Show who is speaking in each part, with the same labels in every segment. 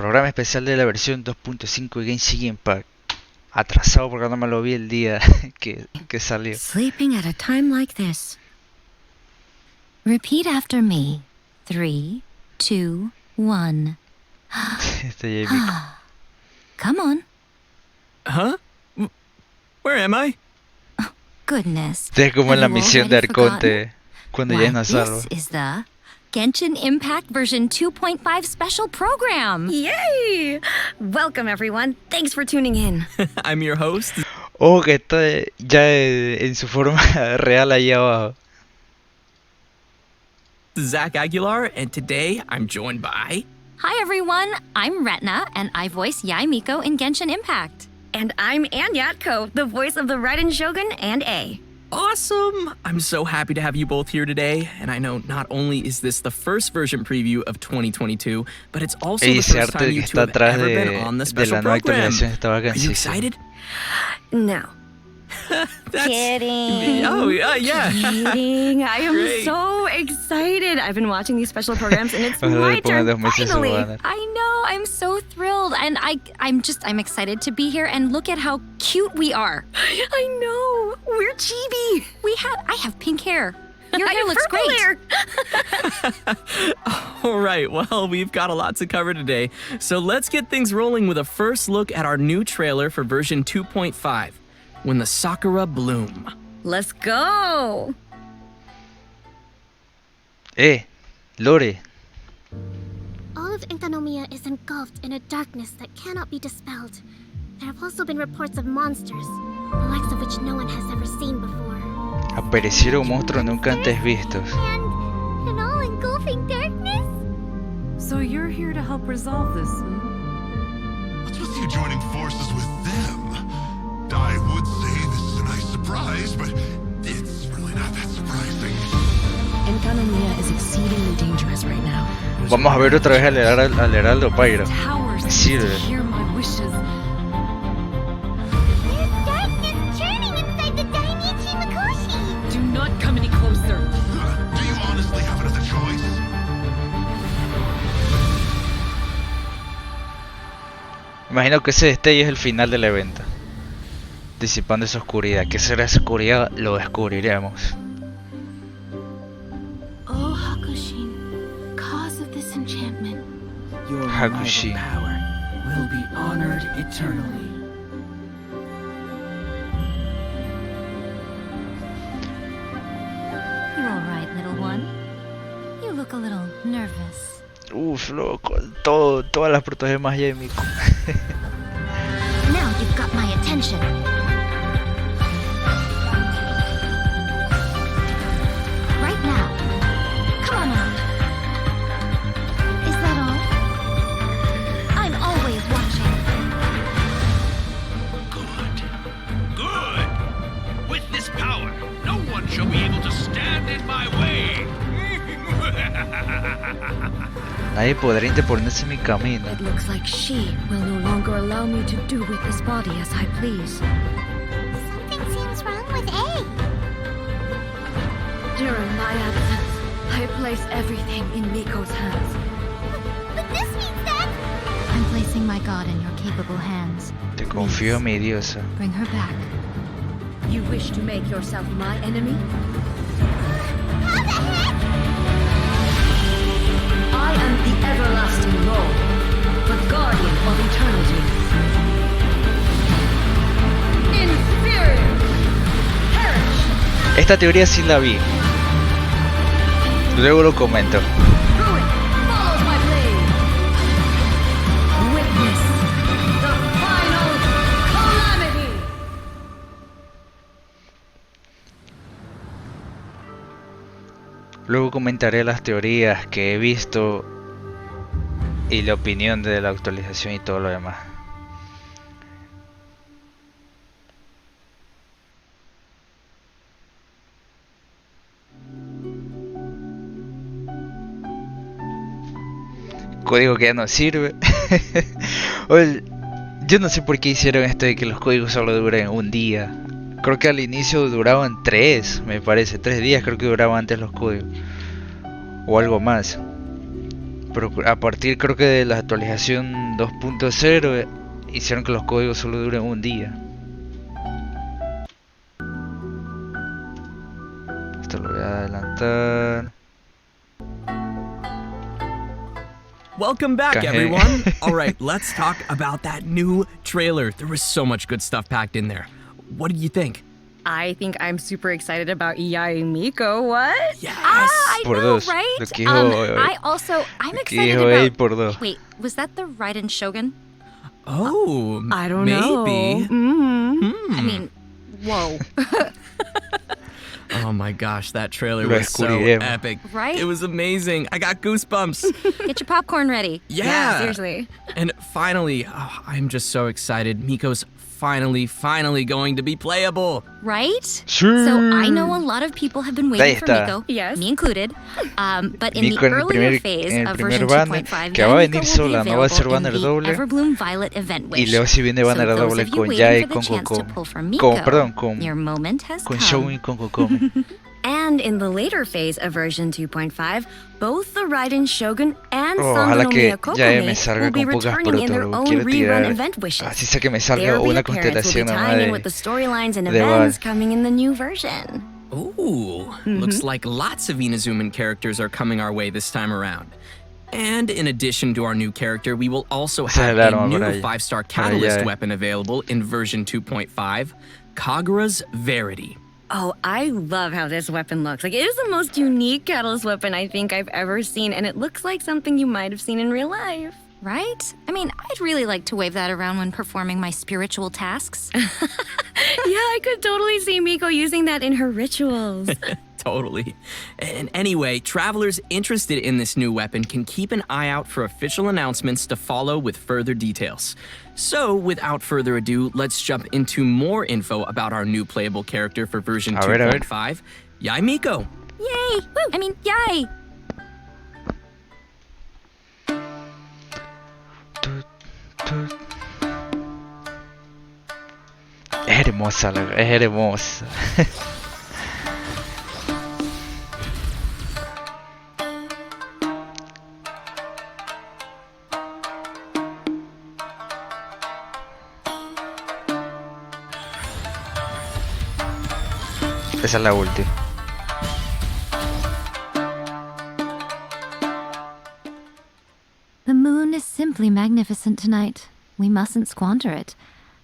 Speaker 1: Programa especial de la versión 2.5 de Genshin Impact. Atrasado porque no me lo vi el día que salió.
Speaker 2: Sleeping at a time like this. Repeat after me. 3, 2, 1.
Speaker 1: Este Jamie.
Speaker 2: Come on.
Speaker 3: Huh? Where am I?
Speaker 2: Oh, goodness.
Speaker 1: Este es como en la
Speaker 2: Have you
Speaker 1: misión de
Speaker 2: already
Speaker 1: Arconte cuando ya
Speaker 2: Why,
Speaker 1: no salvo.
Speaker 2: this is the Genshin Impact version 2.5 special program.
Speaker 4: Yay! Welcome everyone. Thanks for tuning in.
Speaker 3: I'm your host.
Speaker 1: Oh, que está ya en su forma real ahí abajo.
Speaker 3: Zach Aguilar, and today I'm joined by...
Speaker 2: Hi everyone, I'm Retna, and I voice Yae Miko in Genshin Impact.
Speaker 4: And I'm Ann Yatko, the voice of the Radeon Shogun and A.
Speaker 3: Awesome! I'm so happy to have you both here today, and I know not only is this the first version preview of 2022, but it's also the first time you two have ever been on the special program. Are you excited?
Speaker 4: No.
Speaker 3: That's...
Speaker 4: Kidding.
Speaker 3: Oh, yeah.
Speaker 4: Kidding. I am
Speaker 3: Great.
Speaker 4: so excited. I've been watching these special programs and it's my turn finally.
Speaker 2: I know, I'm so thrilled, and I'm excited to be here, and look at how cute we are.
Speaker 4: I know. We're chibi.
Speaker 2: I have pink hair. Your
Speaker 4: I
Speaker 2: hair
Speaker 4: have
Speaker 2: looks
Speaker 4: purple
Speaker 2: great.
Speaker 4: hair.
Speaker 3: All right, well, we've got a lot to cover today, so let's get things rolling with a first look at our new trailer for version 2.5, When the Sakura Bloom.
Speaker 4: Let's go.
Speaker 1: Lore.
Speaker 5: All of Inkanomiya is engulfed in a darkness that cannot be dispelled. There have also been reports of monsters, the likes of which no one has ever seen before.
Speaker 1: Aparecieron monstruos nunca antes vistos.
Speaker 5: And an all-engulfing darkness?
Speaker 6: So you're here to help resolve this,
Speaker 7: What's with you joining forces with them? I would say this is a nice surprise, but it's really not that surprising.
Speaker 6: Enkanomiya is exceedingly dangerous right now.
Speaker 1: Vamos a ver otra vez al Heraldo Pyro.
Speaker 6: Towers
Speaker 1: Sirve.
Speaker 6: to hear my wishes.
Speaker 5: There's darkness churning inside the Dainichi Mikoshi!
Speaker 6: Do not come any closer.
Speaker 7: Do you honestly have another choice?
Speaker 1: Imagino que ese destello es el final del evento. Disipando esa oscuridad. ¿Qué será esa oscuridad? Lo descubriremos.
Speaker 5: Oh, Hakushin, cause of this enchantment.
Speaker 8: Your
Speaker 1: Hakushin.
Speaker 8: rival power will be honored eternally.
Speaker 2: You're all right, little one. You look a little nervous.
Speaker 1: Uf, loco. Todas las protogemas ya de Miko.
Speaker 2: Now you've got my attention. Right now. Come on out. Is that all? I'm always watching.
Speaker 9: Good! With this power, no one shall be able to stand in my way!
Speaker 1: Nadie podrá interponerse en mi camino.
Speaker 6: It looks like she will no longer allow me to do with this body as I please.
Speaker 5: Something seems wrong with A.
Speaker 6: During my absence, I place everything in Miko's hands.
Speaker 5: But this means that...
Speaker 2: I'm placing my god in your capable hands.
Speaker 1: Te confío, mi diosa.
Speaker 2: Bring her back.
Speaker 6: You wish to make yourself my enemy?
Speaker 5: How the heck?
Speaker 6: I am the everlasting Lord, the guardian of eternity. Inferior! Perish!
Speaker 1: Esta teoría sí la vi. Luego lo comento.
Speaker 6: Ruin follows my blade. Witness the final calamity!
Speaker 1: Luego comentaré las teorías que he visto y la opinión de la actualización y todo lo demás. Código que ya no sirve. Oye, yo no sé por qué hicieron esto de que los códigos solo duren un día. Creo que al inicio duraban 3, me parece, 3 días creo que duraban antes los códigos. O algo más. Pero a partir creo que de la actualización 2.0 hicieron que los códigos solo duren un día. Esto lo voy a adelantar.
Speaker 3: Welcome back, everyone. All right, let's talk about that new trailer. There was so much good stuff packed in there. What did you think?
Speaker 4: I think I'm super excited about Miko. What?
Speaker 3: Yes.
Speaker 2: I
Speaker 1: por
Speaker 2: know,
Speaker 1: dos.
Speaker 2: right? I'm excited about...
Speaker 1: por dos.
Speaker 2: Wait, was that the Raiden Shogun?
Speaker 3: Oh,
Speaker 4: I don't
Speaker 3: know.
Speaker 4: Maybe.
Speaker 2: I mean, whoa.
Speaker 3: Oh my gosh, that trailer was so epic.
Speaker 2: Right?
Speaker 3: It was amazing. I got goosebumps.
Speaker 2: Get your popcorn ready.
Speaker 3: Yeah.
Speaker 4: Seriously.
Speaker 3: And finally, I'm just so excited. Miko's finally going to be playable.
Speaker 2: Right?
Speaker 1: Sure.
Speaker 2: So I know a lot of people have been waiting for Miko,
Speaker 4: yes.
Speaker 2: me included. But in
Speaker 1: Miko
Speaker 2: the earlier phase of version 2.5,
Speaker 1: que va a venir
Speaker 2: Miko
Speaker 1: sola,
Speaker 2: will be
Speaker 1: no va a ser
Speaker 2: available
Speaker 1: banner
Speaker 2: in the
Speaker 1: doble.
Speaker 2: Everbloom Violet event wish.
Speaker 1: Y luego si viene banner
Speaker 2: So those
Speaker 1: doble
Speaker 2: of you
Speaker 1: con
Speaker 2: waiting
Speaker 1: Yai,
Speaker 2: for the
Speaker 1: con
Speaker 2: chance to pull from
Speaker 1: Kokome.
Speaker 2: Miko, your moment has
Speaker 1: Con
Speaker 2: come.
Speaker 1: Shogun y con Kokome.
Speaker 4: And in the later phase of version 2.5, both the Raiden Shogun and
Speaker 1: Ojalá que
Speaker 4: Sangonomiya
Speaker 1: ya me
Speaker 4: Kokome
Speaker 1: salga
Speaker 4: will be
Speaker 1: con pocas
Speaker 4: returning in their
Speaker 1: proto.
Speaker 4: own
Speaker 1: Quiero
Speaker 4: rerun
Speaker 1: tirar.
Speaker 4: event wishes.
Speaker 1: Así sea que me salga
Speaker 4: Their
Speaker 1: una
Speaker 4: reappearance will be
Speaker 1: constelación
Speaker 4: tying in with
Speaker 1: de
Speaker 4: the storylines and
Speaker 1: de
Speaker 4: events
Speaker 1: Val.
Speaker 4: coming in the new version.
Speaker 3: Ooh, looks like lots of Inazuman characters are coming our way this time around. And in addition to our new character, we will also have a new 5-star catalyst weapon available in version 2.5, Kagura's Verity.
Speaker 4: Oh, I love how this weapon looks. Like, it is the most unique catalyst weapon I think I've ever seen, and it looks like something you might have seen in real life.
Speaker 2: Right? I mean, I'd really like to wave that around when performing my spiritual tasks.
Speaker 4: Yeah, I could totally see Miko using that in her rituals.
Speaker 3: Totally. And anyway, travelers interested in this new weapon can keep an eye out for official announcements to follow with further details. So, without further ado, let's jump into more info about our new playable character for version 2.5, Yai Miko.
Speaker 2: Yay! Woo! I mean, yay!
Speaker 1: Es hermosa, es hermosa. Esa es la ulti.
Speaker 2: The moon is simply magnificent tonight. We mustn't squander it.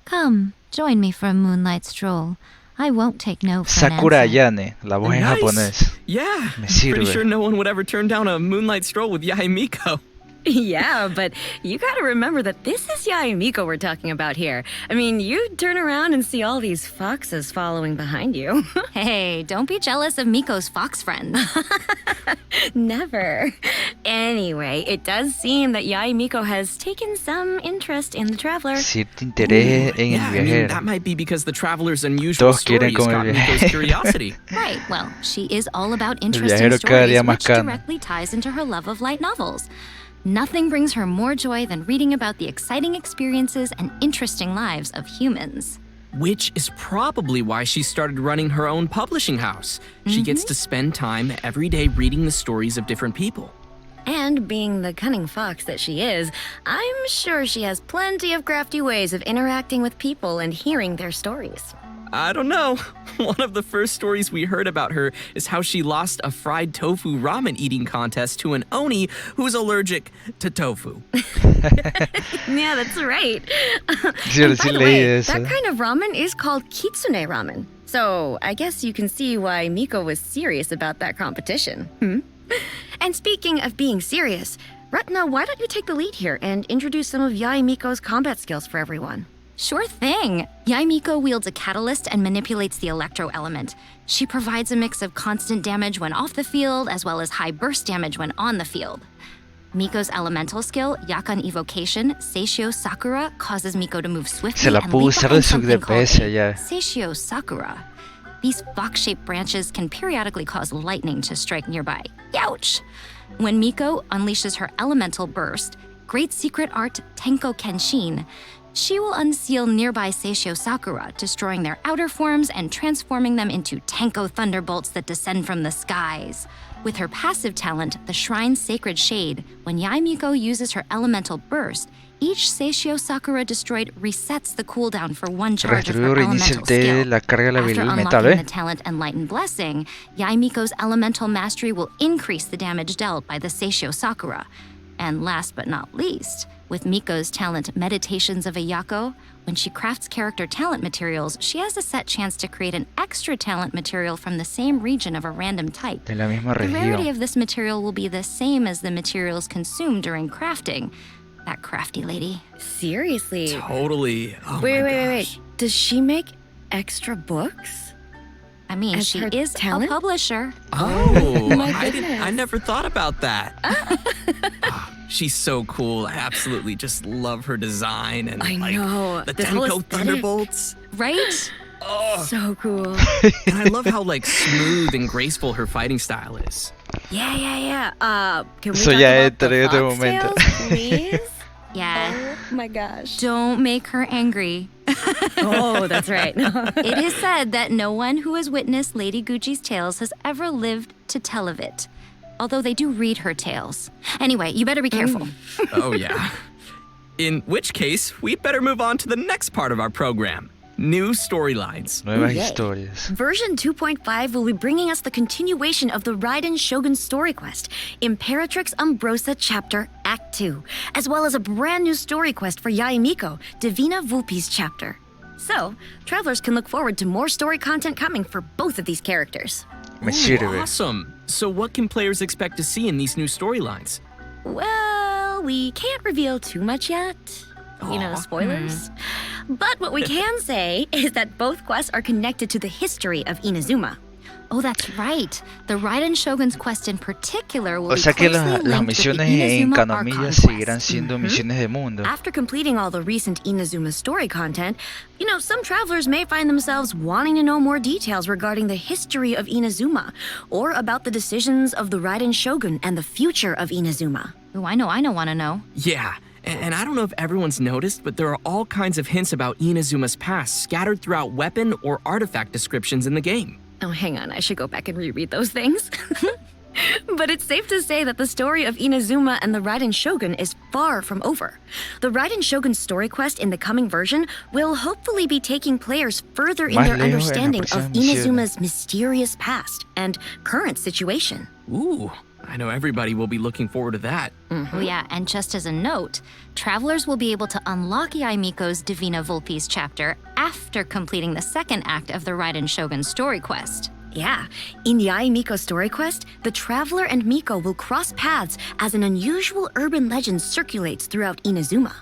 Speaker 2: Come, join me for a moonlight stroll. I won't take no for an
Speaker 1: Sakura
Speaker 2: answer.
Speaker 1: Ayane, la voz en japonés.
Speaker 3: Yeah,
Speaker 1: Me sirve.
Speaker 3: pretty sure no one would ever turn down a moonlight stroll with Yai Miko.
Speaker 4: Yeah, but you gotta remember that this is Yai Miko we're talking about here. I mean, you turn around and see all these foxes following behind you.
Speaker 2: Hey, don't be jealous of Miko's fox friends.
Speaker 4: Never. Anyway, it does seem that Yai Miko has taken some interest in the traveler.
Speaker 1: Cierto interés en el
Speaker 3: I mean,
Speaker 1: viajero.
Speaker 3: that might be because the traveler's unusual
Speaker 1: Todos quieren
Speaker 3: stories
Speaker 1: con el
Speaker 3: got Miko's
Speaker 1: viajero.
Speaker 3: curiosity.
Speaker 2: Right, well, she is all about interesting
Speaker 1: viajero cada
Speaker 2: stories,
Speaker 1: día más
Speaker 2: which
Speaker 1: cano.
Speaker 2: directly ties into her love of light novels. Nothing brings her more joy than reading about the exciting experiences and interesting lives of humans.
Speaker 3: Which is probably why she started running her own publishing house. She gets to spend time every day reading the stories of different people.
Speaker 4: And being the cunning fox that she is, I'm sure she has plenty of crafty ways of interacting with people and hearing their stories.
Speaker 3: I don't know. One of the first stories we heard about her is how she lost a fried tofu ramen eating contest to an Oni who's allergic to tofu.
Speaker 4: Yeah, that's right.
Speaker 1: Sí,
Speaker 4: And
Speaker 1: sí
Speaker 4: by the
Speaker 1: leí
Speaker 4: way,
Speaker 1: eso.
Speaker 4: that kind of ramen is called kitsune ramen. So I guess you can see why Miko was serious about that competition. And speaking of being serious, Ratna, why don't you take the lead here and introduce some of Yai Miko's combat skills for everyone?
Speaker 2: Sure thing. Yai Miko wields a catalyst and manipulates the electro element. She provides a mix of constant damage when off the field, as well as high burst damage when on the field. Miko's elemental skill, Yakan Evocation, Seishio Sakura, causes Miko to move swiftly
Speaker 1: Se la
Speaker 2: and
Speaker 1: pudo
Speaker 2: leap
Speaker 1: usar
Speaker 2: behind
Speaker 1: de su
Speaker 2: something called
Speaker 1: DPS
Speaker 2: a
Speaker 1: ya.
Speaker 2: Seishio Sakura. These box-shaped branches can periodically cause lightning to strike nearby. Youch! When Miko unleashes her elemental burst, Great Secret Art Tenko Kenshin, she will unseal nearby Seishio Sakura, destroying their outer forms and transforming them into Tenko thunderbolts that descend from the skies. With her passive talent, the Shrine's Sacred Shade, when Yae Miko uses her elemental burst, each Seishio Sakura destroyed resets the cooldown for one charge of her elemental skill. After unlocking the talent Enlightened Blessing, Yae Miko's elemental mastery will increase the damage dealt by the Seishio Sakura. And last but not least, with Miko's talent Meditations of Ayako, when she crafts character talent materials, she has a set chance to create an extra talent material from the same region of a random type. The rarity of this material will be the same as the materials consumed during crafting. That crafty lady.
Speaker 4: Seriously?
Speaker 3: Totally. Oh
Speaker 4: wait. Does she make extra books?
Speaker 2: I mean, she is a publisher.
Speaker 3: Oh, I never thought about that. She's so cool. I absolutely just love her design and
Speaker 4: know.
Speaker 3: The Tenko Thunderbolts.
Speaker 2: Right?
Speaker 3: Oh.
Speaker 4: So cool.
Speaker 3: And I love how smooth and graceful her fighting style is.
Speaker 4: Yeah. Can we
Speaker 1: So
Speaker 4: talk
Speaker 1: ya
Speaker 4: about the
Speaker 1: entré otro momento.
Speaker 4: foxtails, please?
Speaker 2: Yeah.
Speaker 4: Oh my gosh.
Speaker 2: Don't make her angry.
Speaker 4: Oh, that's right.
Speaker 2: It is said that no one who has witnessed Lady Gucci's tales has ever lived to tell of it. Although they do read her tales. Anyway, you better be careful.
Speaker 3: Oh, yeah. In which case, we'd better move on to the next part of our program. New storylines.
Speaker 1: Nuevas historias.
Speaker 4: Version 2.5 will be bringing us the continuation of the Raiden Shogun story quest, Imperatrix Umbrosa Chapter Act 2, as well as a brand new story quest for Yae Miko, Divina Vulpes Chapter. So, travelers can look forward to more story content coming for both of these characters.
Speaker 1: Me sirve.
Speaker 3: Awesome. So what can players expect to see in these new storylines?
Speaker 4: Well, we can't reveal too much yet. You know, spoilers. But what we can say is that both quests are connected to the history of Inazuma.
Speaker 2: Oh, that's right. The Raiden Shogun's quest in particular will
Speaker 1: O sea
Speaker 2: be
Speaker 1: que
Speaker 2: closely
Speaker 1: las
Speaker 2: linked with the
Speaker 1: misiones en
Speaker 2: Inazuma
Speaker 1: Kanomiya
Speaker 2: Archon
Speaker 1: seguirán
Speaker 2: quest.
Speaker 1: siendo misiones de mundo.
Speaker 4: After completing all the recent Inazuma story content, some travelers may find themselves wanting to know more details regarding the history of Inazuma, or about the decisions of the Raiden Shogun and the future of Inazuma.
Speaker 2: Oh, I want to know.
Speaker 3: Yeah. And I don't know if everyone's noticed, but there are all kinds of hints about Inazuma's past scattered throughout weapon or artifact descriptions in the game.
Speaker 4: Oh, hang on, I should go back and reread those things. But it's safe to say that the story of Inazuma and the Raiden Shogun is far from over. The Raiden Shogun story quest in the coming version will hopefully be taking players further in their understanding of Inazuma's mysterious past and current situation.
Speaker 3: Ooh, I know everybody will be looking forward to that.
Speaker 2: Oh yeah, and just as a note, travelers will be able to unlock Yae Miko's Divina Vulpes chapter after completing the second act of the Raiden Shogun story quest.
Speaker 4: Yeah, in Yae Miko's story quest, the traveler and Miko will cross paths as an unusual urban legend circulates throughout Inazuma.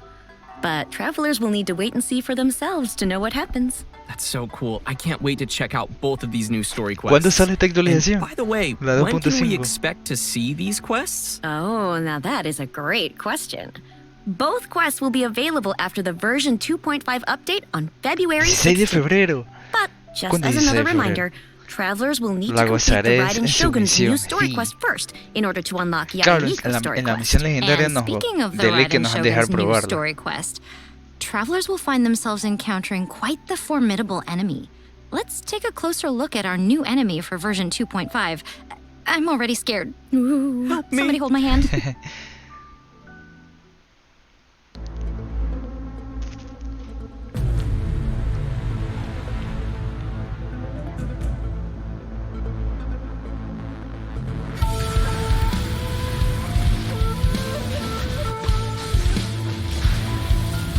Speaker 4: But travelers will need to wait and see for themselves to know what happens.
Speaker 3: That's so cool. I can't wait to check out both of these new story quests.
Speaker 1: ¿Cuándo sale esta actualización?
Speaker 3: And by the way,
Speaker 1: La
Speaker 3: when can
Speaker 1: 2.5.
Speaker 3: we expect to see these quests?
Speaker 4: Oh, now that is a great question. Both quests will be available after the version 2.5 update on February
Speaker 1: 6 de
Speaker 4: 16th.
Speaker 1: febrero.
Speaker 4: But just
Speaker 1: ¿Cuándo
Speaker 4: as
Speaker 1: dice
Speaker 4: another
Speaker 1: febrero?
Speaker 4: reminder, travelers will need
Speaker 1: La
Speaker 4: to complete the
Speaker 1: gozaré
Speaker 4: Raiden
Speaker 1: en su
Speaker 4: Shogun's new
Speaker 1: misión,
Speaker 4: story
Speaker 1: sí.
Speaker 4: quest first in order to unlock Yae
Speaker 1: Claro,
Speaker 4: Miko's story
Speaker 1: en la
Speaker 4: quest.
Speaker 1: misión legendaria
Speaker 2: And
Speaker 1: nos
Speaker 2: speaking of the
Speaker 1: dele que
Speaker 2: Raiden
Speaker 1: nos han dejar
Speaker 2: Shogun's new
Speaker 1: probarla.
Speaker 2: story quest, travelers will find themselves encountering quite the formidable enemy. Let's take a closer look at our new enemy for version 2.5. I'm already scared. Ooh,
Speaker 3: Help me.
Speaker 2: Somebody hold my hand.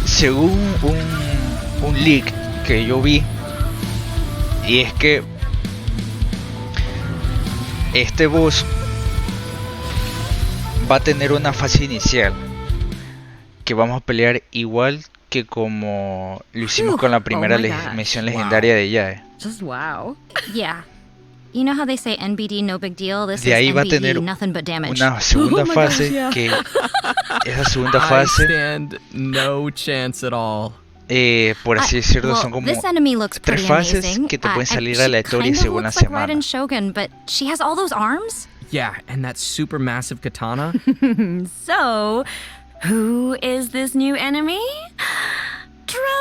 Speaker 1: Según un leak que yo vi, y es que este boss va a tener una fase inicial que vamos a pelear igual que como lo hicimos con la primera misión legendaria de Yae.
Speaker 4: Just wow.
Speaker 2: Yeah. You know how they say NBD, no big deal? This
Speaker 1: De ahí
Speaker 2: is
Speaker 1: va a tener
Speaker 2: NBD, nothing but damage.
Speaker 1: una segunda fase que esa segunda
Speaker 3: I
Speaker 1: fase,
Speaker 3: stand no chance at all.
Speaker 1: por así decirlo, son como
Speaker 2: this enemy looks
Speaker 1: 3
Speaker 2: pretty
Speaker 1: fases
Speaker 2: amazing.
Speaker 1: que te pueden
Speaker 2: And
Speaker 1: salir
Speaker 2: she
Speaker 1: aleatorias
Speaker 2: kind of
Speaker 1: según la
Speaker 2: looks like
Speaker 1: semana.
Speaker 2: Raiden Shogun, but she has all those arms?
Speaker 3: Yeah, and that super massive katana.
Speaker 4: So, who is this new enemy?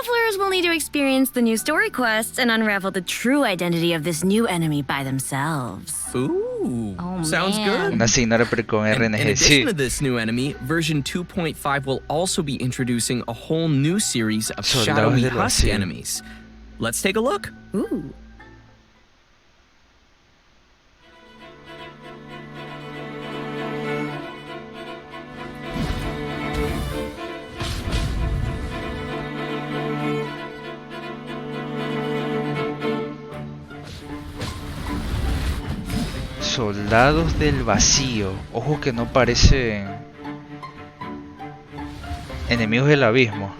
Speaker 4: travelers will need to experience the new story quests and unravel the true identity of this new enemy by themselves.
Speaker 3: Ooh, sounds good.
Speaker 1: Una señora pero con
Speaker 3: In
Speaker 1: RNG,
Speaker 3: addition
Speaker 1: sí.
Speaker 3: to this new enemy, version 2.5 will also be introducing a whole new series of shadowy husk enemies. Let's take a look.
Speaker 4: Ooh.
Speaker 1: Soldados del vacío. Ojo que no parecen enemigos del abismo.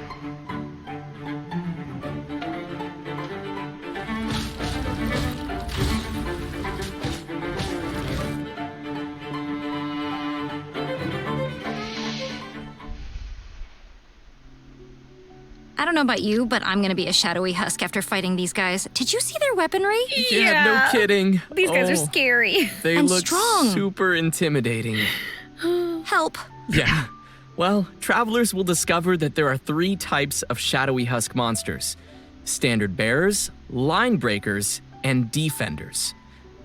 Speaker 2: I don't know about you, but I'm gonna be a shadowy husk after fighting these guys. Did you see their weaponry?
Speaker 3: Yeah, no kidding.
Speaker 4: These guys are scary.
Speaker 3: They
Speaker 2: And
Speaker 3: look
Speaker 2: strong.
Speaker 3: super intimidating.
Speaker 2: Help.
Speaker 3: Yeah. Well, travelers will discover that there are 3 types of shadowy husk monsters: standard bearers, line breakers, and defenders.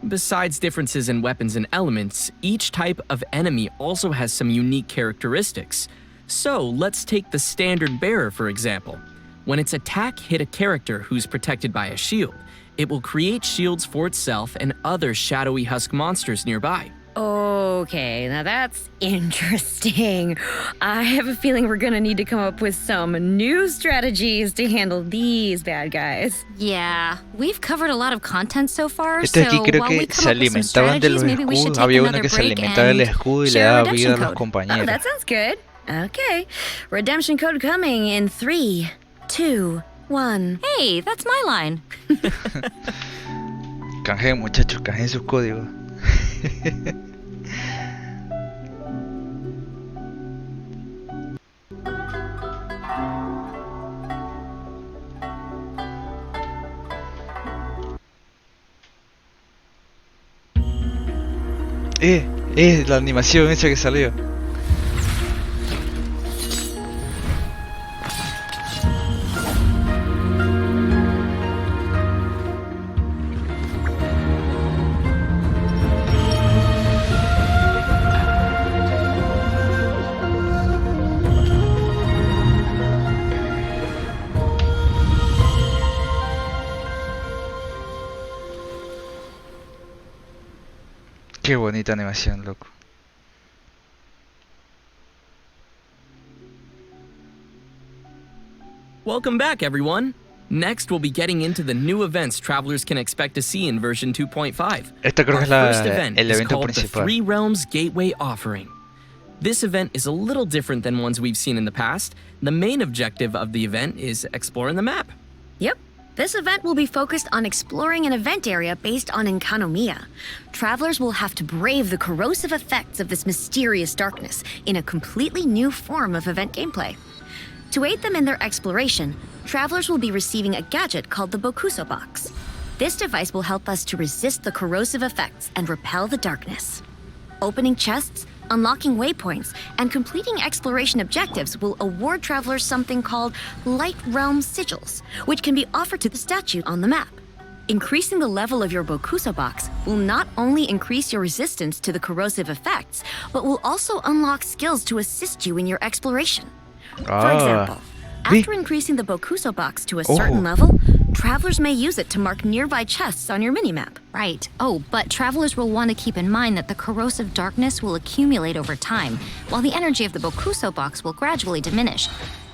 Speaker 3: Besides differences in weapons and elements, each type of enemy also has some unique characteristics. So let's take the standard bearer for example. When its attack hit a character who's protected by a shield, it will create shields for itself and other shadowy husk monsters nearby.
Speaker 4: Okay, now that's interesting. I have a feeling we're gonna need to come up with some new strategies to handle these bad guys.
Speaker 2: Yeah, we've covered a lot of content so far,
Speaker 1: Este
Speaker 2: so
Speaker 1: aquí creo
Speaker 2: while we
Speaker 1: que
Speaker 2: come
Speaker 1: se
Speaker 2: up with some
Speaker 1: alimentaban de los
Speaker 2: strategies, maybe we should
Speaker 1: escudos.
Speaker 2: take
Speaker 1: Había uno
Speaker 2: another
Speaker 1: que se
Speaker 2: break
Speaker 1: alimentaba del
Speaker 2: and
Speaker 1: escudo y le
Speaker 2: share a
Speaker 1: daba vida a
Speaker 2: redemption
Speaker 1: los
Speaker 2: code.
Speaker 4: Oh,
Speaker 1: compañeros.
Speaker 4: that sounds good. Okay, redemption code coming in 3, 2, 1.
Speaker 2: Hey, that's my line.
Speaker 1: Canjeen, muchachos, canjeen sus códigos. La animación esa que salió. Qué bonita animación, loco.
Speaker 3: Welcome back, everyone. Next, we'll be getting into the new events travelers can expect to see in version 2.5.
Speaker 1: Esta creo que es
Speaker 3: Our first event
Speaker 1: el
Speaker 3: is
Speaker 1: evento
Speaker 3: called the
Speaker 1: principal.
Speaker 3: Three Realms Gateway Offering. This event is a little different than ones we've seen in the past. The main objective of the event is exploring the map.
Speaker 4: Yep. This event will be focused on exploring an event area based on enkanomiya. Travelers will have to brave the corrosive effects of this mysterious darkness in a completely new form of event gameplay. To aid them in their exploration, travelers will be receiving a gadget called the Bokuso Box. This device will help us to resist the corrosive effects and repel the darkness. Opening chests, unlocking waypoints, and completing exploration objectives will award travelers something called Light Realm Sigils, which can be offered to the statue on the map. Increasing the level of your Bokuso Box will not only increase your resistance to the corrosive effects, but will also unlock skills to assist you in your exploration. For example, after increasing the Bokuso Box to a certain level, travelers may use it to mark nearby chests on your minimap.
Speaker 2: Right. Oh, but travelers will want to keep in mind that the corrosive darkness will accumulate over time, while the energy of the Bokuso Box will gradually diminish.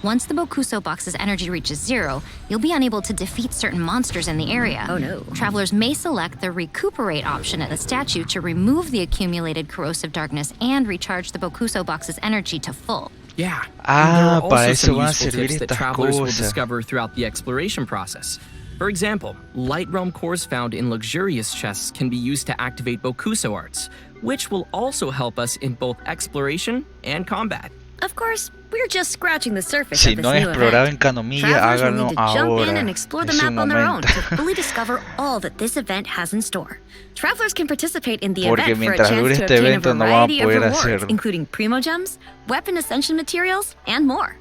Speaker 2: Once the Bokuso Box's energy reaches 0, you'll be unable to defeat certain monsters in the area.
Speaker 4: Oh no.
Speaker 2: Travelers may select the Recuperate option at the statue to remove the accumulated corrosive darkness and recharge the Bokuso Box's energy to full.
Speaker 3: Yeah. There are
Speaker 1: para
Speaker 3: also
Speaker 1: eso
Speaker 3: some
Speaker 1: van a
Speaker 3: useful
Speaker 1: servir
Speaker 3: tips that
Speaker 1: estas
Speaker 3: travelers will
Speaker 1: cosas.
Speaker 3: discover throughout the exploration process. For example, light realm cores found in luxurious chests can be used to activate Bokuso arts, which will also help us in both exploration and combat.
Speaker 4: Of course, we're just scratching the surface
Speaker 1: Si
Speaker 4: of this
Speaker 1: no
Speaker 4: new
Speaker 1: explorado
Speaker 4: event.
Speaker 1: enkanomiya,
Speaker 4: Travelers will
Speaker 1: háganlo
Speaker 4: need to jump in
Speaker 1: ahora.
Speaker 4: and explore the
Speaker 1: Es su
Speaker 4: map on their own
Speaker 1: momento.
Speaker 4: to fully discover all that this event has in store. Travelers can participate in the
Speaker 1: Porque
Speaker 4: event for a
Speaker 1: mientras dure
Speaker 4: chance to
Speaker 1: este
Speaker 4: obtain a
Speaker 1: evento no van a
Speaker 4: variety of
Speaker 1: poder
Speaker 4: rewards,
Speaker 1: hacer.
Speaker 4: including primo gems, weapon ascension materials, and more.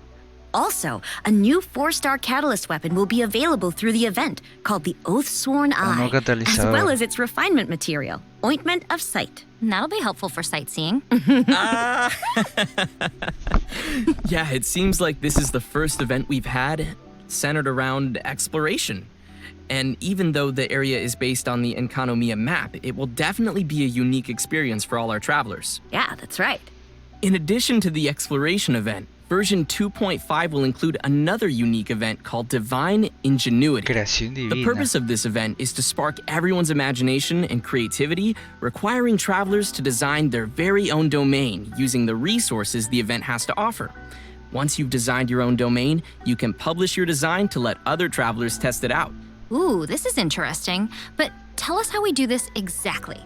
Speaker 4: Also, a new 4-star catalyst weapon will be available through the event called the Oath-Sworn Eye, as well as its refinement material, Ointment of Sight.
Speaker 2: That'll be helpful for sightseeing.
Speaker 3: Yeah, it seems like this is the first event we've had centered around exploration. And even though the area is based on the Enkanomiya map, it will definitely be a unique experience for all our travelers.
Speaker 4: Yeah, that's right.
Speaker 3: In addition to the exploration event, version 2.5 will include another unique event called Divine Ingenuity. The purpose of this event is to spark everyone's imagination and creativity, requiring travelers to design their very own domain using the resources the event has to offer. Once you've designed your own domain, you can publish your design to let other travelers test it out.
Speaker 2: Ooh, this is interesting. But tell us how we do this exactly.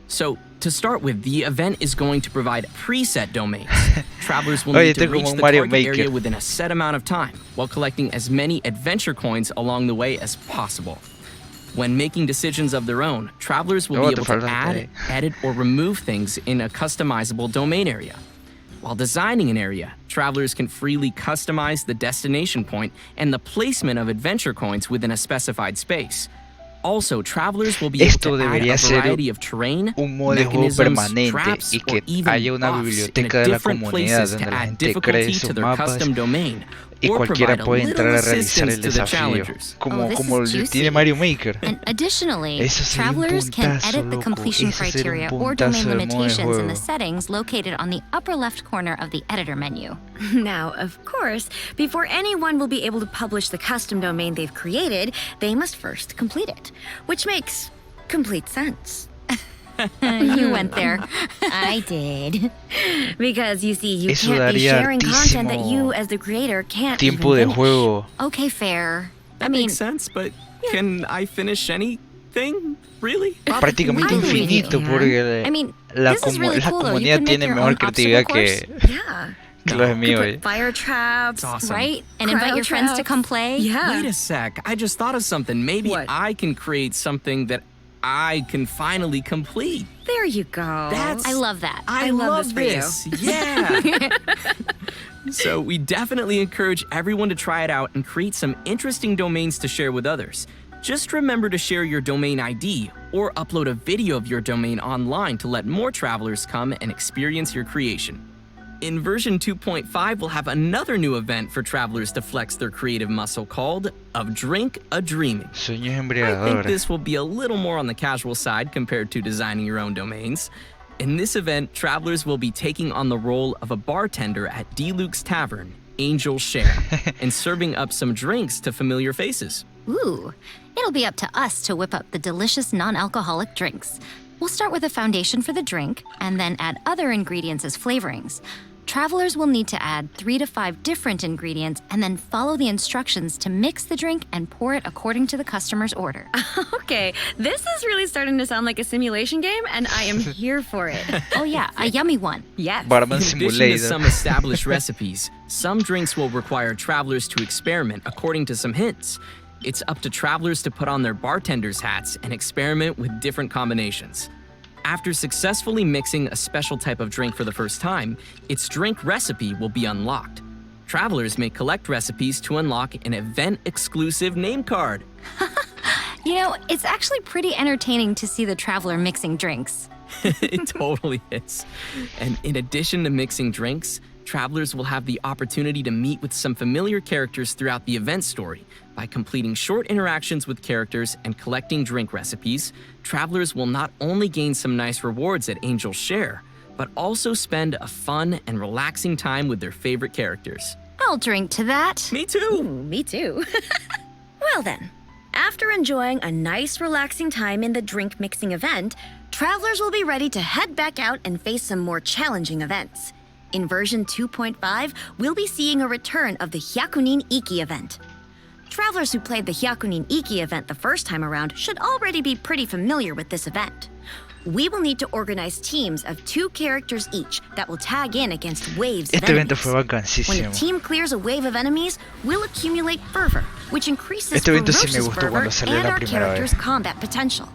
Speaker 3: So, to start with, the event is going to provide preset domains. Travelers will need to reach the target area within a set amount of time, while collecting as many adventure coins along the way as possible. When making decisions of their own, travelers will be able to add, edit, or remove things in a customizable domain area. While designing an area, travelers can freely customize the destination point and the placement of adventure coins within a specified space. Also, travelers will be able to add a variety of terrain, mechanisms, traps, or even buffs in different places to add difficulty to their custom domain, or provide a little assistance to the challengers.
Speaker 1: Como tiene Mario Maker.
Speaker 2: And additionally, travelers can edit the completion criteria or domain limitations in the settings located on the upper left corner of the editor menu.
Speaker 4: Now, of course, before anyone will be able to publish the custom domain they've created, they must first complete it, which makes complete sense.
Speaker 2: You went there.
Speaker 4: I did. Because you see, you can't be sharing content that you as the creator can't even finish.
Speaker 2: Okay, fair.
Speaker 3: That makes sense, but can I finish anything? Really?
Speaker 1: Prácticamente infinito, porque la comunidad tiene mejor creatividad que los amigos.
Speaker 4: Fire traps,
Speaker 3: awesome.
Speaker 2: Right? And invite your friends to come play?
Speaker 4: Yeah.
Speaker 3: Wait a sec, I just thought of something. Maybe I can create something that I can finally complete.
Speaker 4: There you go.
Speaker 2: I love that.
Speaker 3: I love this. Yeah. So we definitely encourage everyone to try it out and create some interesting domains to share with others. Just remember to share your domain ID or upload a video of your domain online to let more travelers come and experience your creation. In version 2.5, we'll have another new event for travelers to flex their creative muscle called Of Drink a Dreaming. I think this will be a little more on the casual side compared to designing your own domains. In this event, travelers will be taking on the role of a bartender at D-Luke's Tavern, Angel Share, and serving up some drinks to familiar faces.
Speaker 2: Ooh, it'll be up to us to whip up the delicious non-alcoholic drinks. We'll start with a foundation for the drink, and then add other ingredients as flavorings. Travelers will need to add 3 to 5 different ingredients and then follow the instructions to mix the drink and pour it according to the customer's order.
Speaker 4: Okay, this is really starting to sound like a simulation game, and I am here for it.
Speaker 2: Oh yeah, a yummy one.
Speaker 4: Yes.
Speaker 3: In addition to some established recipes, some drinks will require travelers to experiment according to some hints. It's up to travelers to put on their bartender's hats and experiment with different combinations. After successfully mixing a special type of drink for the first time, its drink recipe will be unlocked. Travelers may collect recipes to unlock an event-exclusive name card.
Speaker 2: You know, it's actually pretty entertaining to see the traveler mixing drinks.
Speaker 3: It totally is. And in addition to mixing drinks, travelers will have the opportunity to meet with some familiar characters throughout the event story. By completing short interactions with characters and collecting drink recipes, travelers will not only gain some nice rewards at Angel's Share, but also spend a fun and relaxing time with their favorite characters.
Speaker 2: I'll drink to that.
Speaker 3: Me too.
Speaker 4: Ooh, me too. Well then, after enjoying a nice relaxing time in the drink mixing event, travelers will be ready to head back out and face some more challenging events. In version 2.5, we'll be seeing a return of the Hyakunin Iki Event. Travelers who played the Hyakunin Iki Event the first time around should already be pretty familiar with this event. We will need to organize teams of 2 characters each that will tag in against waves of enemies. When the team clears a wave of enemies, we'll accumulate fervor, which increases ferocious fervor and our characters' combat potential.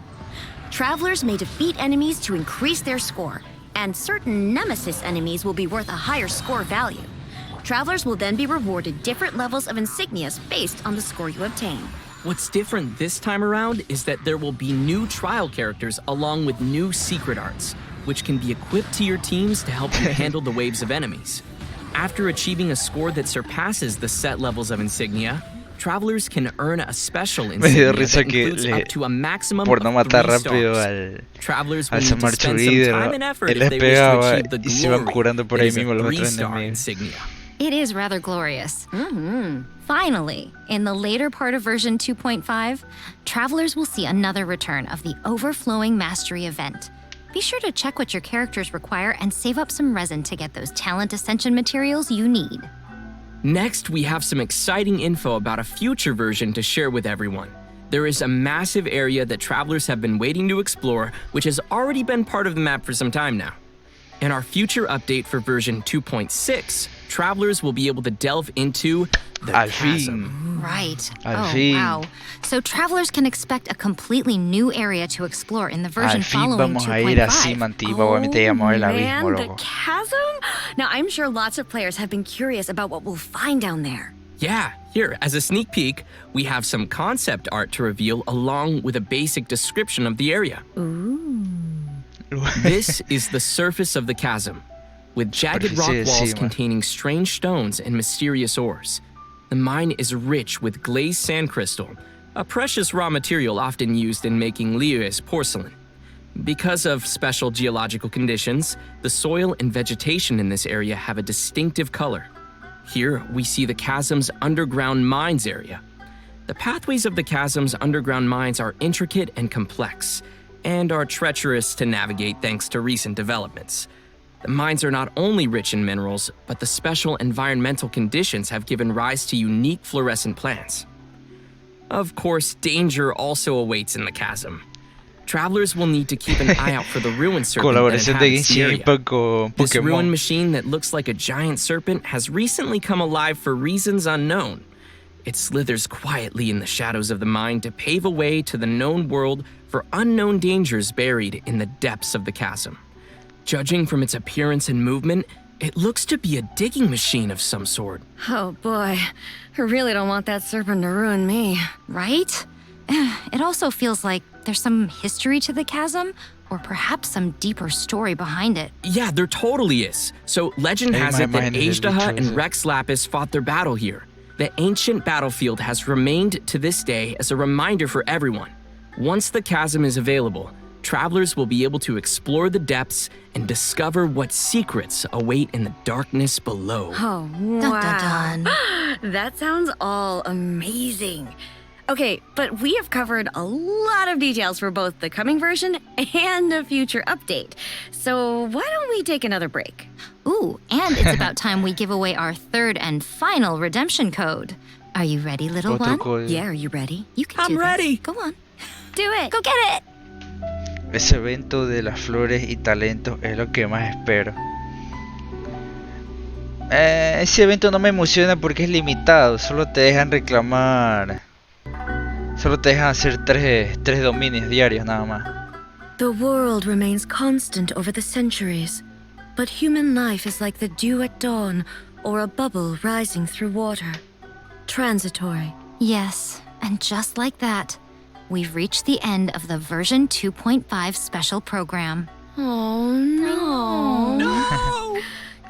Speaker 4: Travelers may defeat enemies to increase their score, and certain nemesis enemies will be worth a higher score value. Travelers will then be rewarded different levels of insignias based on the score you obtain.
Speaker 3: What's different this time around is that there will be new trial characters along with new secret arts, which can be equipped to your teams to help you handle the waves of enemies. After achieving a score that surpasses the set levels of insignia, travelers can earn a special insignia that includes up to a maximum
Speaker 1: por no
Speaker 3: of
Speaker 1: matar
Speaker 3: 3
Speaker 1: rápido
Speaker 3: stars. Travelers will
Speaker 1: al
Speaker 3: need to
Speaker 1: Samarcho
Speaker 3: spend some
Speaker 1: líder,
Speaker 3: time and effort
Speaker 1: él
Speaker 3: if
Speaker 1: les
Speaker 3: they wish to
Speaker 1: pegaba
Speaker 3: achieve the
Speaker 1: y se iban
Speaker 3: glory
Speaker 1: curando por
Speaker 3: that
Speaker 1: ahí
Speaker 3: is a
Speaker 1: mismo los otros
Speaker 3: 3-star
Speaker 1: enemigos.
Speaker 3: insignia.
Speaker 2: It is rather glorious. Finally, in the later part of version 2.5, travelers will see another return of the Overflowing Mastery event. Be sure to check what your characters require and save up some resin to get those talent ascension materials you need.
Speaker 3: Next, we have some exciting info about a future version to share with everyone. There is a massive area that travelers have been waiting to explore, which has already been part of the map for some time now. In our future update for version 2.6, travelers will be able to delve into the chasm.
Speaker 2: Right. Wow. So travelers can expect a completely new area to explore in the version following 2.5.
Speaker 4: Oh man, the chasm? Now, I'm sure lots of players have been curious about what we'll find down there.
Speaker 3: Yeah, here, as a sneak peek, we have some concept art to reveal along with a basic description of the area.
Speaker 4: Ooh.
Speaker 3: This is the surface of the chasm, with jagged rock walls containing strange stones and mysterious ores. The mine is rich with glazed sand crystal, a precious raw material often used in making Liyue's porcelain. Because of special geological conditions, the soil and vegetation in this area have a distinctive color. Here, we see the chasm's underground mines area. The pathways of the chasm's underground mines are intricate and complex, and are treacherous to navigate thanks to recent developments. The mines are not only rich in minerals, but the special environmental conditions have given rise to unique fluorescent plants. Of course, danger also awaits in the chasm. Travelers will need to keep an eye out for the ruin serpent that inhabits the area. This ruin machine that looks like a giant serpent has recently come alive for reasons unknown. It slithers quietly in the shadows of the mine to pave a way to the known world for unknown dangers buried in the depths of the chasm. Judging from its appearance and movement, it looks to be a digging machine of some sort.
Speaker 4: Oh boy, I really don't want that serpent to ruin me.
Speaker 2: Right? It also feels like there's some history to the chasm, or perhaps some deeper story behind it.
Speaker 3: Yeah, there totally is. So legend has it that Ajdaha and Rex Lapis fought their battle here. The ancient battlefield has remained to this day as a reminder for everyone. Once the chasm is available, travelers will be able to explore the depths and discover what secrets await in the darkness below.
Speaker 4: Oh, wow.
Speaker 2: Dun, dun, dun.
Speaker 4: That sounds all amazing. Okay, but we have covered a lot of details for both the coming version and a future update. So why don't we take another break?
Speaker 2: Ooh, and it's about time we give away our third and final redemption code. Are you ready, little one?
Speaker 4: Yeah, are you ready?
Speaker 2: You can do
Speaker 3: I'm ready.
Speaker 2: This. Go on.
Speaker 4: Do it.
Speaker 2: Go get it.
Speaker 1: Ese evento de las flores y talentos es lo que más espero. Ese evento no me emociona porque es limitado. Solo te dejan reclamar. Solo te dejan hacer tres dominios diarios nada más.
Speaker 4: The world remains constant over the centuries, but human life is like the dew at dawn or a bubble rising through water. Transitory.
Speaker 2: Yes, and just like that, we've reached the end of the version 2.5 special program.
Speaker 4: Oh no.
Speaker 3: No!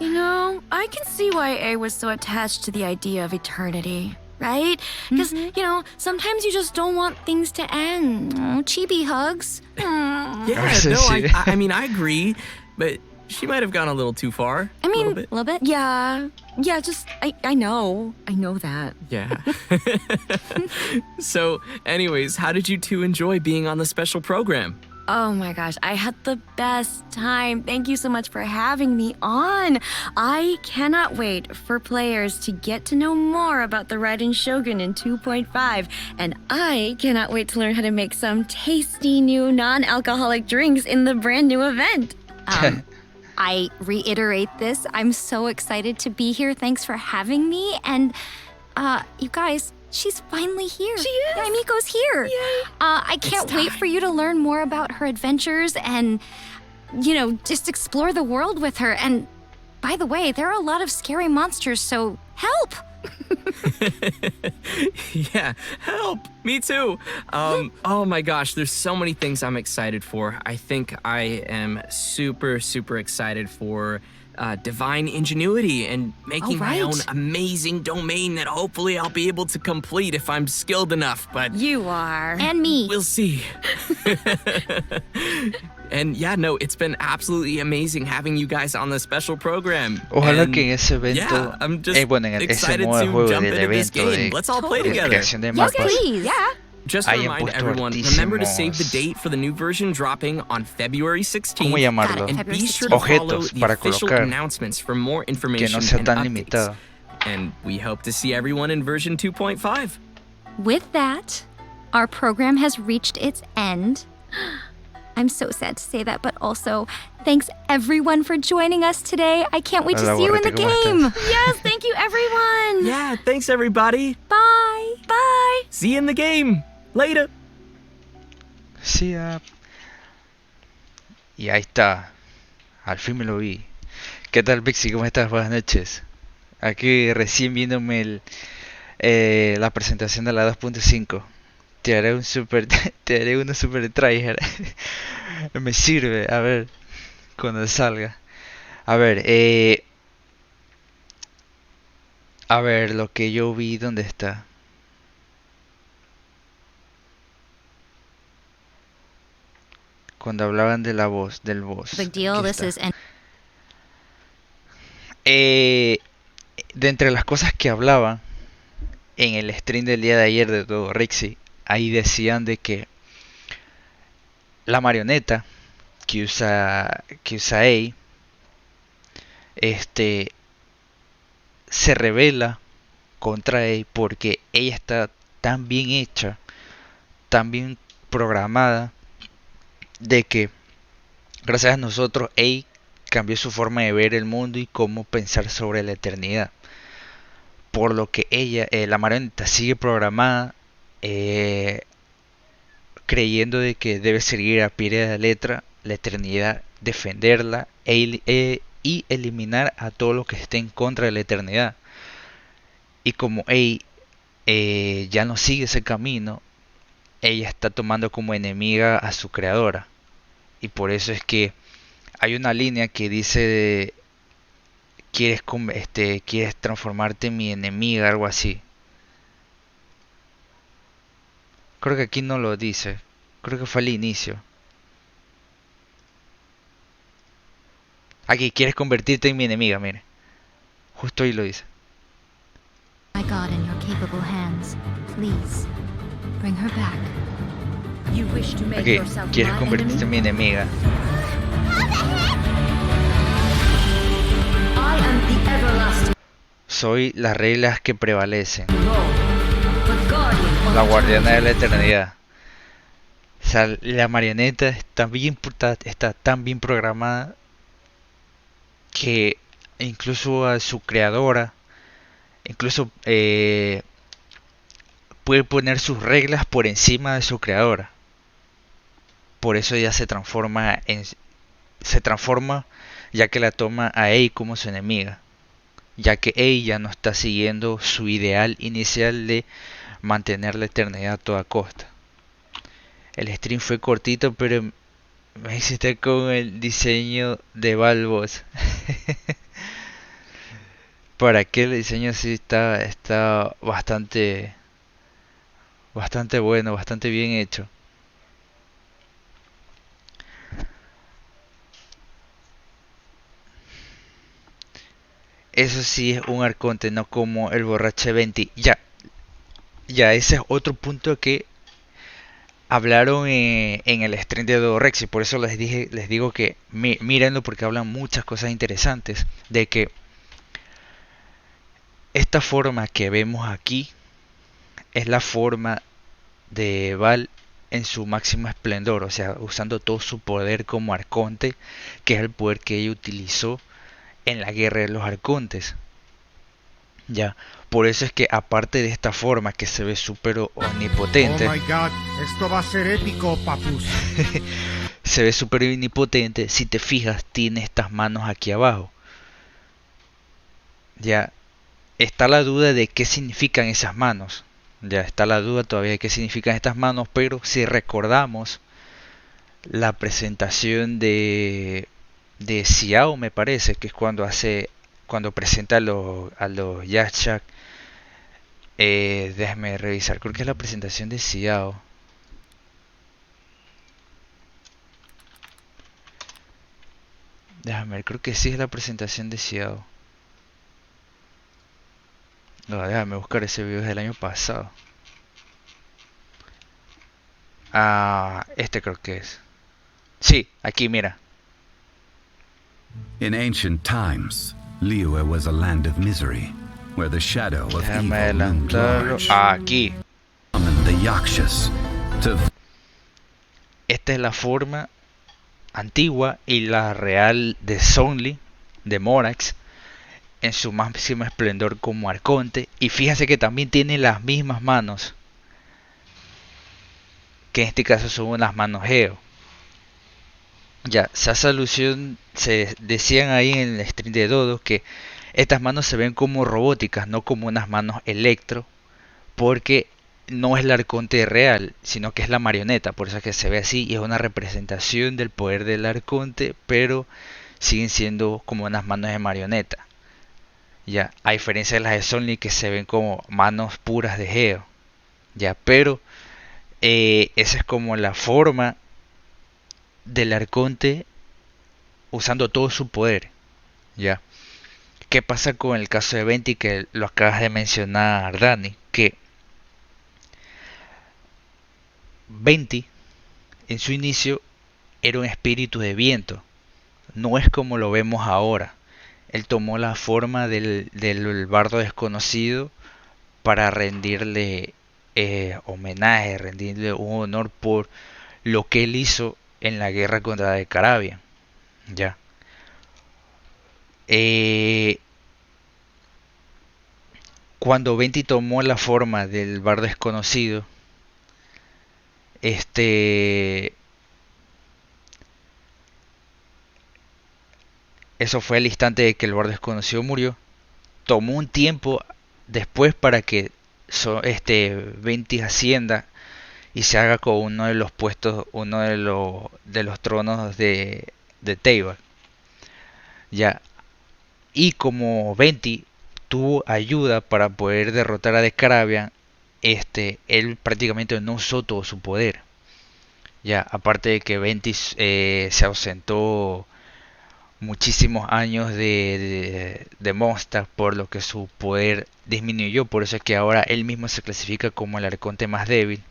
Speaker 4: You know, I can see why A was so attached to the idea of eternity, right? Because, you know, sometimes you just don't want things to end.
Speaker 2: Oh, chibi hugs.
Speaker 3: Yeah, no, I mean, I agree, but she might have gone a little too far.
Speaker 4: I mean,
Speaker 3: a little bit.
Speaker 4: Yeah, just, I know that.
Speaker 3: Yeah. So, anyways, how did you two enjoy being on the special program?
Speaker 4: Oh my gosh, I had the best time. Thank you so much for having me on. I cannot wait for players to get to know more about the Raiden Shogun in 2.5, and I cannot wait to learn how to make some tasty new non-alcoholic drinks in the brand new event.
Speaker 2: I reiterate this. I'm so excited to be here. Thanks for having me. And you guys, she's finally here.
Speaker 4: She is.
Speaker 2: Miko's here.
Speaker 4: Yay.
Speaker 2: I can't wait for you to learn more about her adventures and, you know, just explore the world with her. And By the way, there are a lot of scary monsters, so help!
Speaker 3: Yeah, help! Me too! Oh my gosh, there's so many things I'm excited for. I think I am super excited for divine ingenuity and making my own amazing domain that hopefully I'll be able to complete if I'm skilled enough, but...
Speaker 4: You are.
Speaker 2: And me.
Speaker 3: We'll see. And yeah, no, it's been absolutely amazing having you guys on the special program.
Speaker 1: Ojalá
Speaker 3: and
Speaker 1: que en ese evento,
Speaker 3: I'm just
Speaker 1: bueno, en ese
Speaker 3: excited
Speaker 1: modo de
Speaker 3: to
Speaker 1: juego
Speaker 3: jump
Speaker 1: del
Speaker 3: into this
Speaker 1: evento
Speaker 3: game.
Speaker 1: de
Speaker 3: Let's all play together.
Speaker 1: creación de
Speaker 2: Yes,
Speaker 1: mapas,
Speaker 2: please. Yeah.
Speaker 3: Just to
Speaker 1: hayan
Speaker 3: remind
Speaker 1: puesto
Speaker 3: everyone, remember to save the date for the new version dropping on February 16th.
Speaker 1: ¿cómo llamarlo?
Speaker 3: And be sure to follow
Speaker 1: Objetos
Speaker 3: the
Speaker 1: para
Speaker 3: official
Speaker 1: colocar,
Speaker 3: announcements for more
Speaker 1: que
Speaker 3: information
Speaker 1: no sea
Speaker 3: and
Speaker 1: tan
Speaker 3: updates.
Speaker 1: limitado.
Speaker 3: And we hope to see everyone in version 2.5.
Speaker 2: With that, our program has reached its end. I'm so sad to say that, but also, thanks everyone for joining us today. I can't wait to see you in the game.
Speaker 4: Yes, thank you, everyone.
Speaker 3: Yeah, thanks everybody.
Speaker 2: Bye.
Speaker 4: Bye.
Speaker 3: See you in the game. Later.
Speaker 1: Sí, y ahí está. Al fin me lo vi. ¿Qué tal, Pixie? ¿Cómo estás? Buenas noches. Aquí recién viéndome la presentación de la 2.5. Te haré un super tryhard. Me sirve, a ver, cuando salga. A ver, lo que yo vi, ¿dónde está? Cuando hablaban de la voz, del voz.
Speaker 2: Big deal. This is
Speaker 1: de entre las cosas que hablaban en el stream del día de ayer de todo Rixi, ahí decían de que la marioneta que usa A, se revela contra A porque ella está tan bien hecha, tan bien programada, de que gracias a nosotros A cambió su forma de ver el mundo y cómo pensar sobre la eternidad. Por lo que ella, la marioneta, sigue programada creyendo de que debe seguir a pie de la letra la eternidad, defenderla y eliminar a todo lo que esté en contra de la eternidad. Y como ya no sigue ese camino, ella está tomando como enemiga a su creadora. Y por eso es que hay una línea que dice quieres transformarte en mi enemiga, algo así. Creo que aquí no lo dice. Creo que fue al inicio. Aquí, quieres convertirte en mi enemiga, mire. Justo ahí lo dice.
Speaker 2: My God in your capable hands. Please, bring her back.
Speaker 6: You wish to make
Speaker 1: Aquí,
Speaker 6: yourself
Speaker 1: quieres
Speaker 6: my
Speaker 1: convertirte en mi
Speaker 6: enemy?
Speaker 1: enemiga.
Speaker 6: I am the everlasting
Speaker 1: Soy las reglas que prevalecen.
Speaker 6: law, the guardian of
Speaker 1: La guardiana de
Speaker 6: eternity.
Speaker 1: la eternidad. O sea, la marioneta está tan bien programada que incluso a su creadora, incluso puede poner sus reglas por encima de su creadora. Por eso ella se transforma ya que la toma a Ei como su enemiga, ya que Ei ya no está siguiendo su ideal inicial de mantener la eternidad a toda costa. El stream fue cortito, pero me hiciste con el diseño de Balbos. Para que el diseño sí está bastante bueno, bastante bien hecho. Eso sí es un arconte, no como el borrache 20. Ya ese es otro punto que hablaron en el stream de Dorexy. Por eso les digo que mírenlo, porque hablan muchas cosas interesantes. De que esta forma que vemos aquí es la forma de Val en su máximo esplendor, o sea, usando todo su poder como arconte, que es el poder que ella utilizó en la guerra de los arcontes. Ya, por eso es que aparte de esta forma que se ve súper omnipotente,
Speaker 10: Oh my god, esto va a ser épico, papus.
Speaker 1: se ve súper omnipotente. Si te fijas, tiene estas manos aquí abajo, Ya está la duda de qué significan esas manos. Ya está la duda todavía de qué significan estas manos, pero si recordamos la presentación de Xiao, me parece, que es cuando presenta a los Yashak. Déjame revisar, creo que es la presentación de Xiao. Déjame ver, creo que sí es la presentación de Xiao. No, déjame buscar ese video del año pasado. Este creo que es. Sí, aquí mira.
Speaker 11: In ancient times, Liyue was a land of misery, where the shadow of
Speaker 1: Déjame
Speaker 11: evil loomed
Speaker 1: adelantarlo.
Speaker 11: large.
Speaker 1: Aquí.
Speaker 11: Summoned the Yakshas to...
Speaker 1: Esta es la forma antigua y la real de Zonli, de Morax, en su máximo esplendor como arconte. Y fíjense que también tiene las mismas manos, que en este caso son unas manos Geo. Ya, esa solución se decían ahí en el stream de Dodo que estas manos se ven como robóticas, no como unas manos electro, porque no es el arconte real, sino que es la marioneta, por eso es que se ve así y es una representación del poder del arconte, pero siguen siendo como unas manos de marioneta. Ya, a diferencia de las de Sony que se ven como manos puras de Geo. Ya, pero esa es como la forma del arconte usando todo su poder. Ya. ¿Qué pasa con el caso de Venti que lo acabas de mencionar, Dani? Que Venti en su inicio era un espíritu de viento, no es como lo vemos ahora. Él tomó la forma del bardo desconocido para rendirle homenaje, rendirle un honor por lo que él hizo en la guerra contra de Carabia. Ya. Cuando Venti tomó la forma del bardo desconocido, eso fue el instante de que el bardo desconocido murió. Tomó un tiempo después para que Venti ascienda y se haga con uno de los puestos, uno de los tronos de Teyvat. Ya. Y como Venti tuvo ayuda para poder derrotar a Descarabia, él prácticamente no usó todo su poder. Ya, aparte de que Venti se ausentó muchísimos años de Mondstadt, por lo que su poder disminuyó. Por eso es que ahora él mismo se clasifica como el arconte más débil.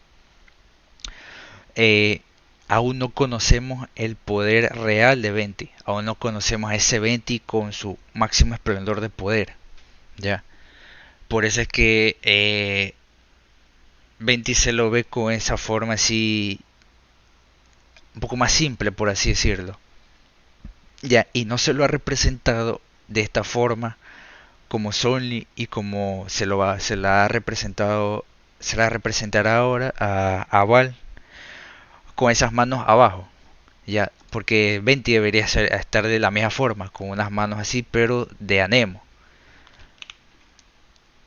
Speaker 1: Aún no conocemos el poder real de Venti. Aún no conocemos a ese Venti con su máximo esplendor de poder. Ya. Por eso es que Venti se lo ve con esa forma así, un poco más simple, por así decirlo. Ya, y no se lo ha representado de esta forma como Sony y como se la ha representado, se la representará ahora a Val con esas manos abajo. Ya, porque Venti debería estar de la misma forma, con unas manos así, pero de anemo.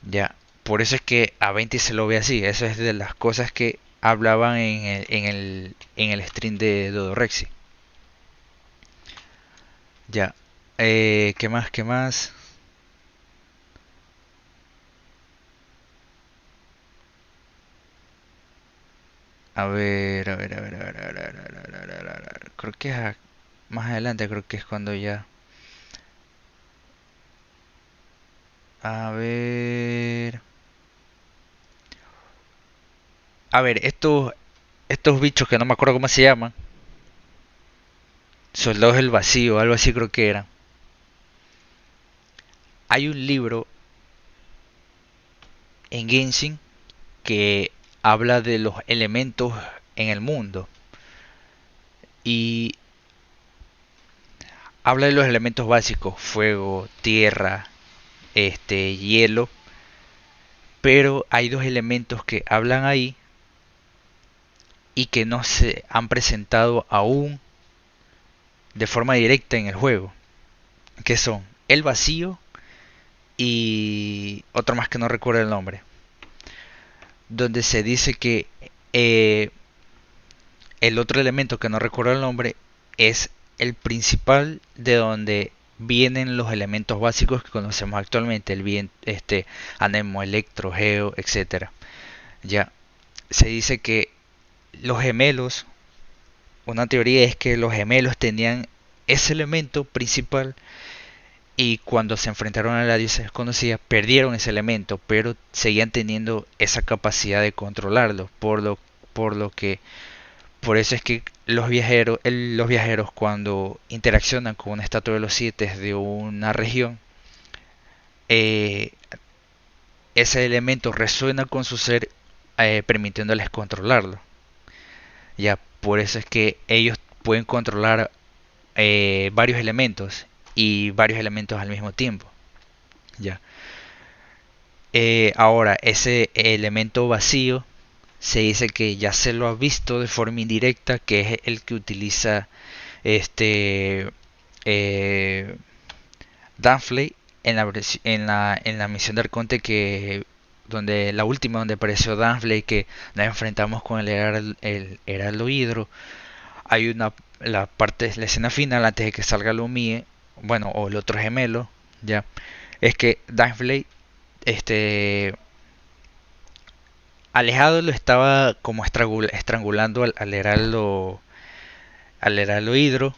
Speaker 1: Ya, por eso es que a Venti se lo ve así. Eso es de las cosas que hablaban en el stream de Dodorexy. Ya, ¿qué más? ¿Qué más? A ver, a ver, a ver, a ver, a ver, a ver, a ver, a ver, a ver. Creo que es más adelante, creo que es cuando ya. A ver. A ver, estos bichos que no me acuerdo cómo se llaman. Soldados del vacío, algo así creo que eran. Hay un libro en Genshin que habla de los elementos en el mundo. Y habla de los elementos básicos, fuego, tierra, hielo. Pero hay dos elementos que hablan ahí y que no se han presentado aún de forma directa en el juego, que son el vacío y otro más que no recuerdo el nombre, donde se dice que el otro elemento que no recuerdo el nombre es el principal, de donde vienen los elementos básicos que conocemos actualmente, el viento, anemo, electro, geo, etcétera. Ya se dice que los gemelos, una teoría es que los gemelos tenían ese elemento principal y cuando se enfrentaron a la diosa desconocida perdieron ese elemento, pero seguían teniendo esa capacidad de controlarlo, por lo que por eso es que los viajeros cuando interaccionan con una estatua de los siete de una región, eh, ese elemento resuena con su ser, permitiéndoles controlarlo. Ya, por eso es que ellos pueden controlar varios elementos y varios elementos al mismo tiempo. Ya. Ahora, ese elemento vacío se dice que ya se lo ha visto de forma indirecta, que es el que utiliza Danfley en la misión de Arconte, que donde la última donde apareció Danfley, que nos enfrentamos con el Heraldo Hidro. Hay la escena final antes de que salga Lumie, bueno, o el otro gemelo, ya, es que Danfley, alejado, lo estaba como estrangulando al Heraldo Hidro,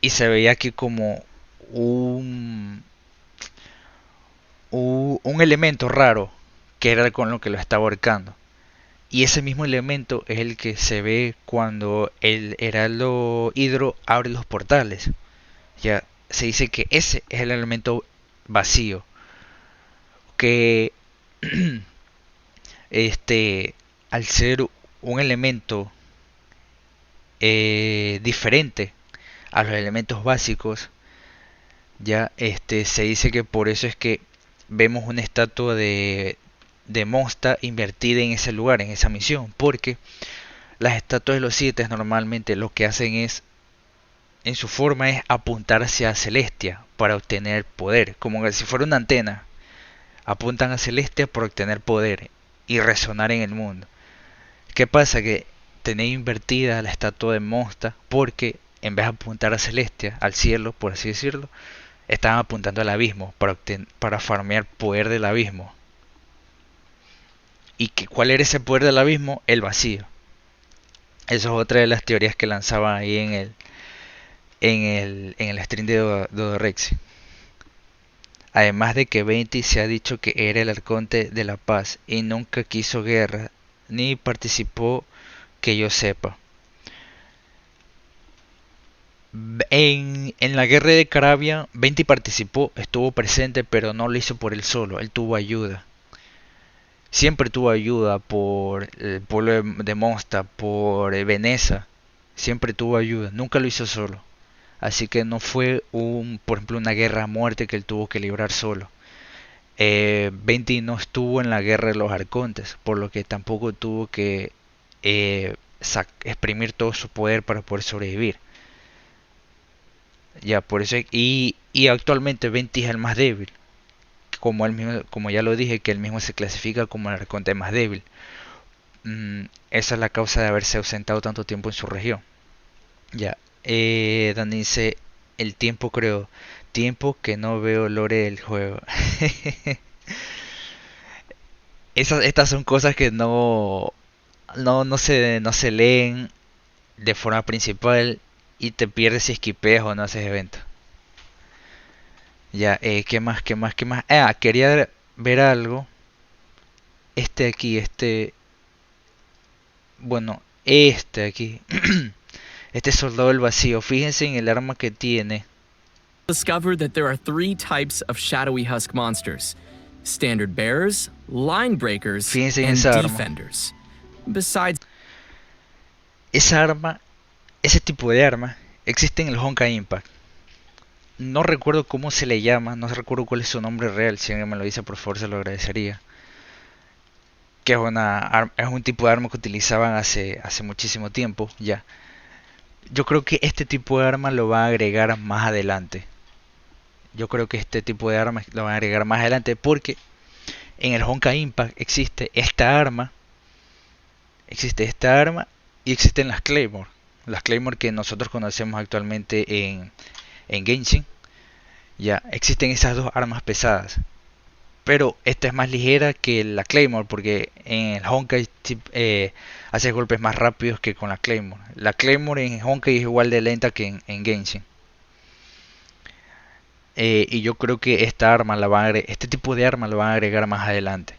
Speaker 1: y se veía aquí como un elemento raro que era con lo que lo estaba ahorcando. Y ese mismo elemento es el que se ve cuando el Heraldo Hidro abre los portales. Ya se dice que ese es el elemento vacío, que al ser un elemento diferente a los elementos básicos, ya se dice que por eso es que vemos una estatua de Monsta invertida en ese lugar, en esa misión, porque las estatuas de los siete normalmente lo que hacen es, en su forma, es apuntar hacia Celestia para obtener poder, como si fuera una antena. Apuntan a Celestia para obtener poder y resonar en el mundo. ¿Qué pasa? Que tenía invertida la estatua de Monsta, porque en vez de apuntar a Celestia, al cielo, por así decirlo, estaban apuntando al abismo para farmear poder del abismo. ¿Y cuál era ese poder del abismo? El vacío. Eso es otra de las teorías que lanzaban ahí en el stream de Dodorexi. Además de que VIII se ha dicho que era el arconte de la paz y nunca quiso guerra, ni participó que yo sepa. En la guerra de Carabia, VIII participó, estuvo presente, pero no lo hizo por él solo, él tuvo ayuda. Siempre tuvo ayuda por el pueblo de Monsta, por Veneza. Siempre tuvo ayuda, nunca lo hizo solo. Así que no fue por ejemplo, una guerra a muerte que él tuvo que librar solo. VIII no estuvo en la guerra de los arcontes, por lo que tampoco tuvo que exprimir todo su poder para poder sobrevivir. Ya, por eso, y actualmente VIII es el más débil. Como ya lo dije, que él mismo se clasifica como el arconte más débil. Esa es la causa de haberse ausentado tanto tiempo en su región. Ya, Dani dice, el tiempo creo, tiempo que no veo lore del juego. Estas son cosas que no se leen de forma principal y te pierdes si esquipeas o no haces eventos. Ya, ¿qué más? Quería ver algo. Bueno, aquí. Este soldado del vacío. Fíjense en el arma que tiene.
Speaker 3: Discovered that there are 3 types of shadowy husk monsters: standard bearers, line breakers, and defenders. Besides,
Speaker 1: ese tipo de arma existe en el Honkai Impact. No recuerdo cómo se le llama, no recuerdo cuál es su nombre real. Si alguien me lo dice, por favor, se lo agradecería. Que es un tipo de arma que utilizaban hace muchísimo tiempo ya. Yo creo que este tipo de arma lo va a agregar más adelante. Yo creo que este tipo de armas lo van a agregar más adelante, porque en el Honkai Impact existe esta arma y existen las Claymore. Las Claymore que nosotros conocemos actualmente en Genshin. Ya existen esas dos armas pesadas, pero esta es más ligera que la Claymore, porque en el Honkai hace golpes más rápidos que con la Claymore. La Claymore en Honkai es igual de lenta que en Genshin. Y yo creo que esta arma este tipo de arma lo van a agregar más adelante.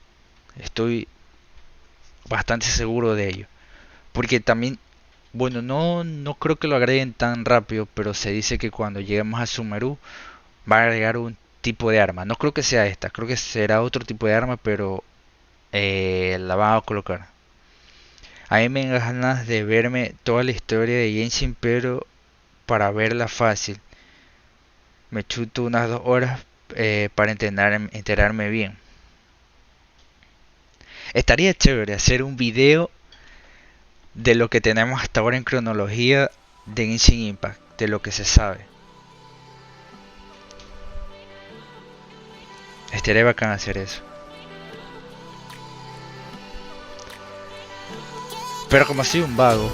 Speaker 1: Estoy bastante seguro de ello. Porque también, bueno, no creo que lo agreguen tan rápido, pero se dice que cuando lleguemos a Sumeru va a agregar un tipo de arma. No creo que sea esta, creo que será otro tipo de arma, pero la van a colocar. A mí me dan ganas de verme toda la historia de Genshin, pero para verla fácil me chuto unas 2 horas para enterarme bien. Estaría chévere hacer un video de lo que tenemos hasta ahora en cronología de Genshin Impact, de lo que se sabe. Estaría bacán hacer eso. Pero como soy un vago